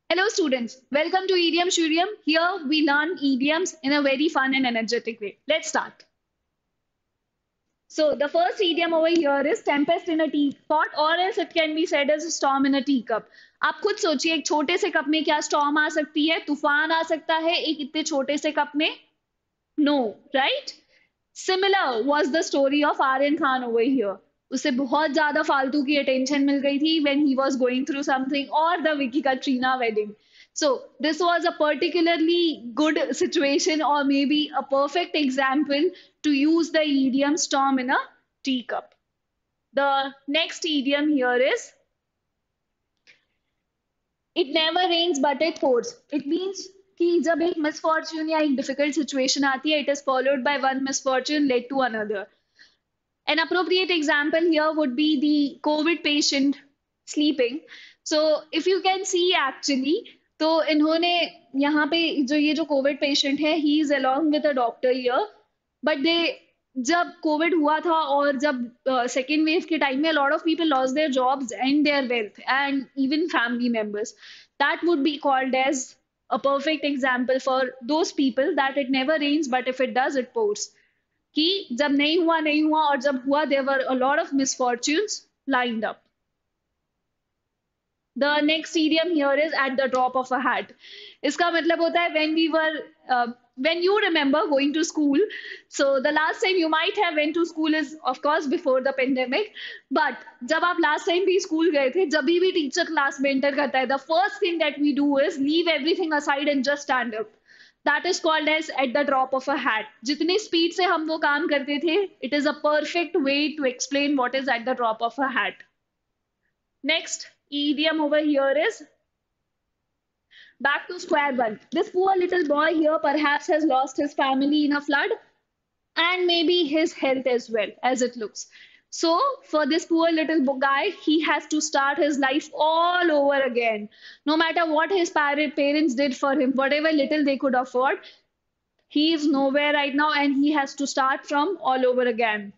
Hello students, welcome to Idiom Shurium. Here we learn idioms in a very fun and energetic way. Let's start. So the first idiom over here is tempest in a teapot or else it can be said as a storm in a teacup. आप खुद सोचिए एक छोटे से cup में क्या storm आ सकती है, तूफान आ सकता है एक इतने छोटे से कप में? No, right? Similar was the story of Aryan Khan over here. उसे बहुत ज्यादा फालतू की अटेंशन मिल गई थी when he was going through something or the Vicky Katrina wedding. So this was a particularly good situation or maybe a perfect example to use the idiom storm in a teacup. The next idiom here is it never rains but it pours. It means कि जब एक misfortune या एक difficult situation आती है, it is followed by one misfortune led to another. An appropriate example here would be the COVID patient sleeping. So if you can see actually, तो इन्होंने यहाँ पे जो ये जो कोविड पेशेंट है he is along with a doctor here but they जब covid हुआ था और जब सेकेंड वेव के टाइम में lot of people loss their jobs and their wealth and even family members that would be called as a perfect example for those people that it never rains but if it does it pours कि जब नहीं हुआ और जब हुआ there were a lot of misfortunes lined up. The next idiom here is at the drop of a hat. इसका मतलब होता है when you remember going to school. So the last time you might have went to school is of course before the pandemic. But जब आप last time भी school गए थे, जब भी teacher class में enter करता है, the first thing that we do is leave everything aside and just stand up. That is called as at the drop of a hat. जितनी speed से हम वो काम करते थे, it is a perfect way to explain what is at the drop of a hat. Next idiom over here is back to square one. This poor little boy here perhaps has lost his family in a flood and maybe his health as well, as it looks. So, for this poor little guy, he has to start his life all over again. No matter what his parents did for him, whatever little they could afford, he is nowhere right now and he has to start from all over again.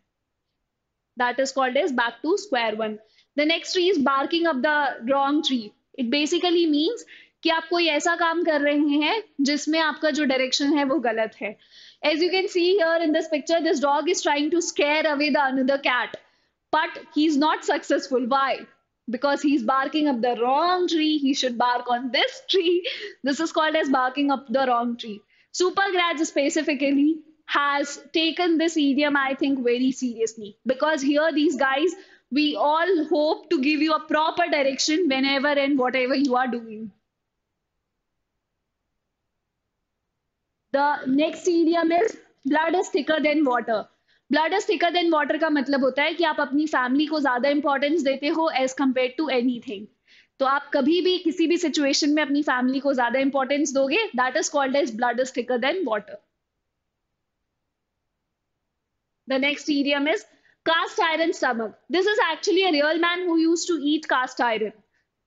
That is called as back to square one. The next tree is barking up the wrong tree. It basically means कि आप कोई ऐसा काम कर रहे हैं जिसमें आपका जो डायरेक्शन है वो गलत है. As you can see here in this picture, this dog is trying to scare away the another cat, but he's not successful. Why? Because he's barking up the wrong tree. He should bark on this tree. This is called as barking up the wrong tree. SuperGrads specifically has taken this idiom, I think, very seriously because here these guys, we all hope to give you a proper direction whenever and whatever you are doing. The next idiom is blood is thicker than water. Blood is thicker than water का मतलब होता है कि आप अपनी family को ज्यादा importance देते हो एज कम्पेयर टू एनीथिंग. तो आप कभी भी किसी भी सिचुएशन में अपनी फैमिली को ज्यादा इंपॉर्टेंस दोगे, that is called as blood is thicker than water. The next idiom is cast iron stomach. This is actually a real man who used to eat cast iron.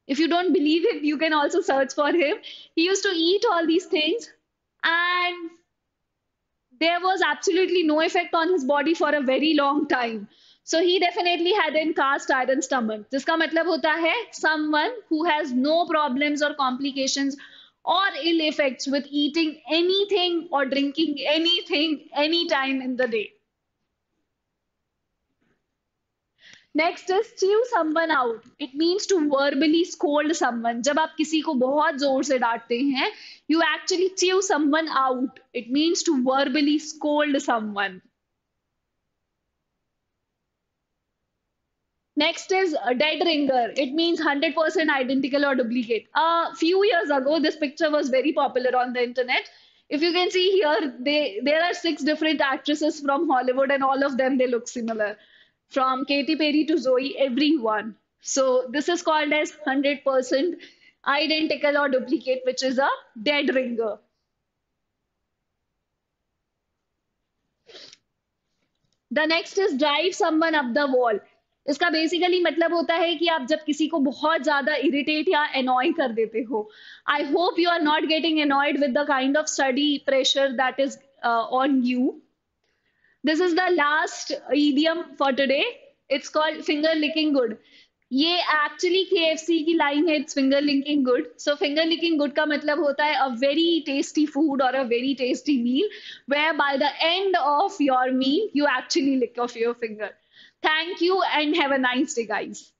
If you don't believe it, you can also search for him. He used to eat all these things and there was absolutely no effect on his body for a very long time. So he definitely had a cast iron stomach. जिसका मतलब होता है someone who has no problems or complications or ill effects with eating anything or drinking anything anytime in the day. Next is chew someone out. It means to verbally scold someone. जब आप किसी को बहुत जोर से डांटते हैं, you actually chew someone out. It means to verbally scold someone. Next is a dead ringer. It means 100% identical or duplicate. A few years ago, this picture was very popular on the internet. If you can see here, there are 6 different actresses from Hollywood, and all of them they look similar. From Katy Perry to Zoe, everyone. So this is called as 100% identical or duplicate, which is a dead ringer. The next is drive someone up the wall. इसका basically मतलब होता है कि आप जब किसी को बहुत ज्यादा इरिटेट या एनॉय कर देते हो. I hope you are not getting annoyed with the kind of study pressure that is on you. This is the last idiom for today. It's called finger licking good. ये actually KFC की line है, it's finger linking good. So finger linking good का मतलब होता है a very tasty food और a very tasty meal, where by the end of your meal you actually lick off your finger. Thank you and have a nice day, guys.